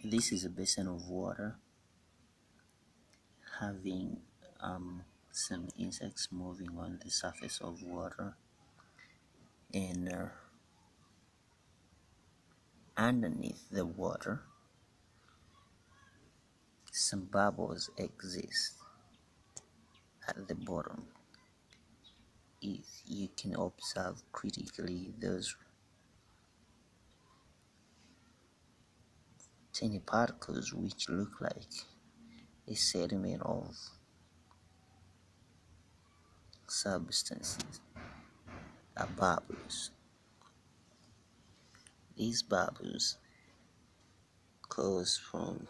This is a basin of water having some insects moving on the surface of water, and underneath the water some bubbles exist at the bottom. If you can observe critically, those tiny particles which look like a sediment of substances are bubbles. These bubbles cause from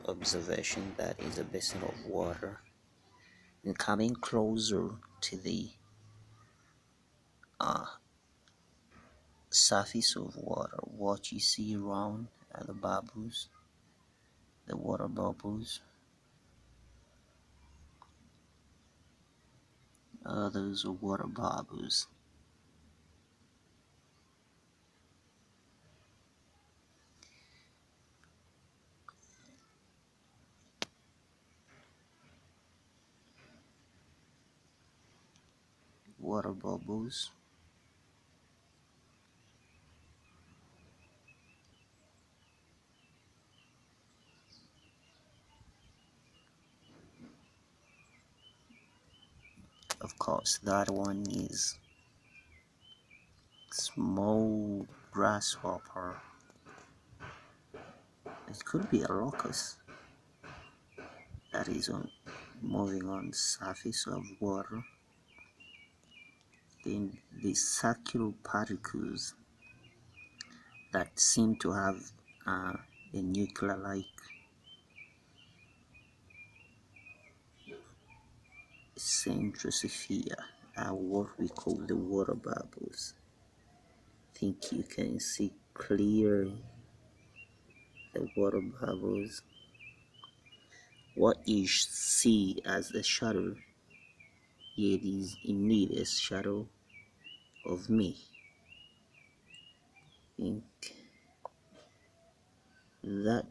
observation that is a basin of water, and coming closer to the uh, surface of water, what you see around are the bubbles, the water bubbles. Those are water bubbles. Water bubbles. Of course, that one is small grasshopper. It could be a locust that is on moving on the surface of water. Then the circular particles that seem to have a nuclear-like centrosphere are what we call the water bubbles. I think you can see clearly the water bubbles. What you see as a shadow, it is indeed a shadow of me. I think that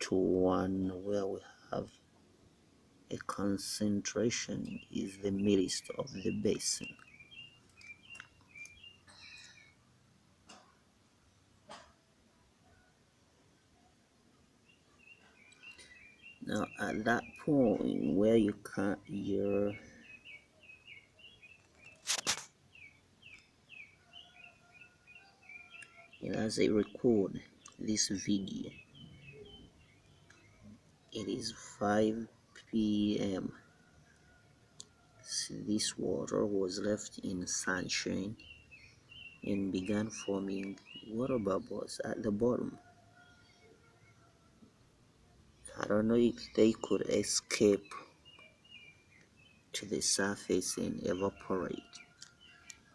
one where we have a concentration is the midst of the basin. Now at that point where you can't as I record this video, it is 5 p.m. So this water was left in sunshine and began forming water bubbles at the bottom. I don't know if they could escape to the surface and evaporate.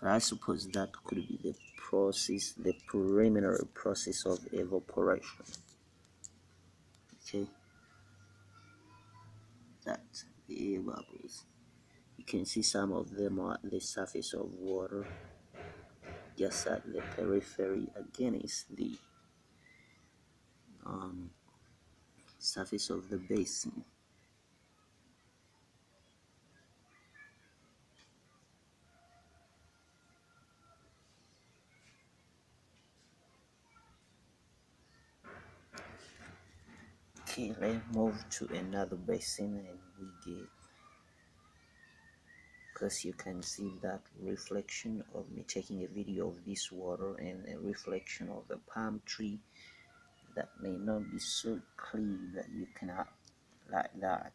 I suppose that could be the process, the preliminary process of evaporation. Okay, that's the air bubbles. You can see some of them are at the surface of water, just at the periphery against the surface of the basin. Okay, let's move to another basin and we get, because you can see that reflection of me taking a video of this water and a reflection of the palm tree that may not be so clear that you cannot like that.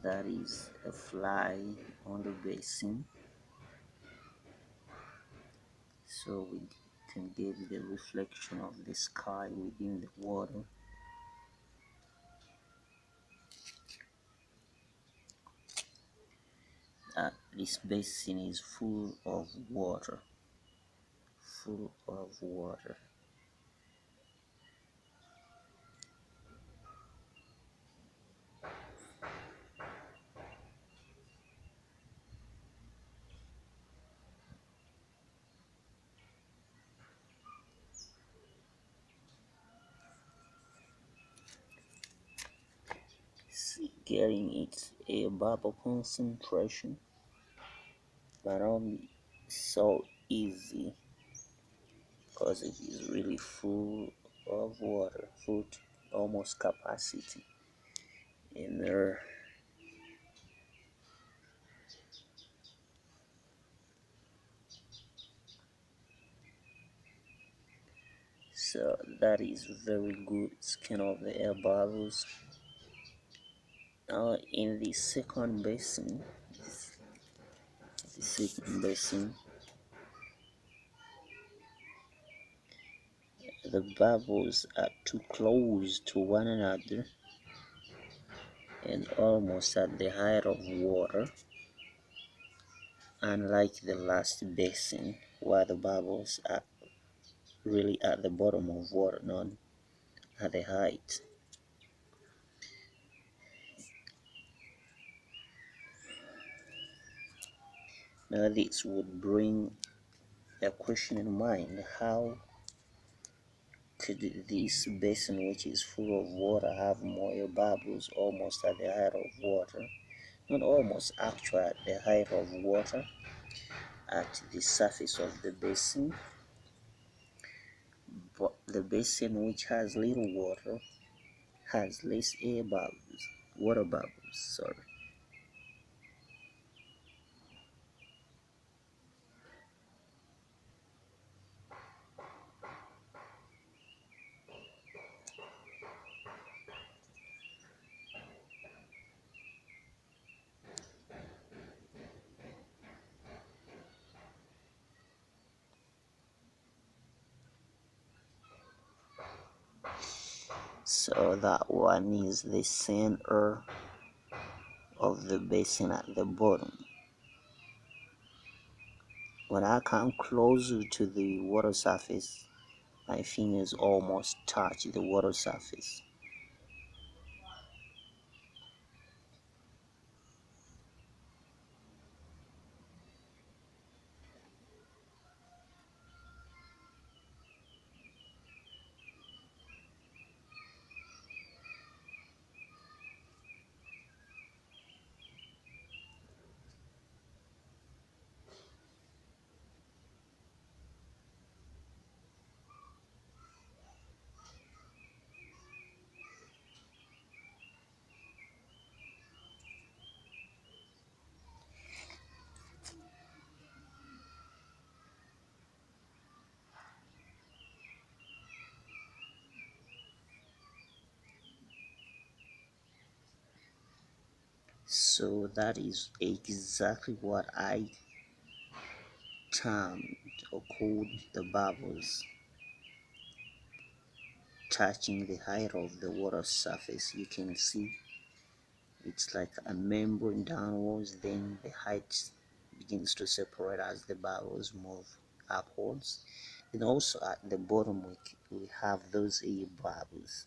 That is a fly on the basin, so we can get the reflection of the sky within the water. This basin is full of water, full of water. getting its air bubble concentration, but not so easy because it is really full of water, full to almost capacity in there. So that is very good skin of the air bubbles. Now in the second basin, the bubbles are too close to one another and almost at the height of water, unlike the last basin where the bubbles are really at the bottom of water, not at the height. Now this would bring a question in mind: how could this basin, which is full of water, have more air bubbles almost at the height of water? Not almost, actually at the height of water, at the surface of the basin, but the basin which has little water has less air bubbles, water bubbles, sorry. So that one is the center of the basin at the bottom. When I come closer to the water surface, my fingers almost touch the water surface. So that is exactly what I termed or called the bubbles touching the height of the water surface. You can see it's like a membrane downwards, then the height begins to separate as the bubbles move upwards. And also at the bottom we have those air bubbles.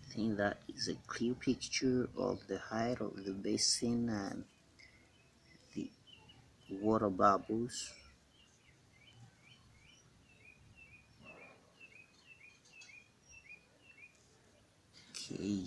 I think that is a clear picture of the height of the basin and the water bubbles. Okay.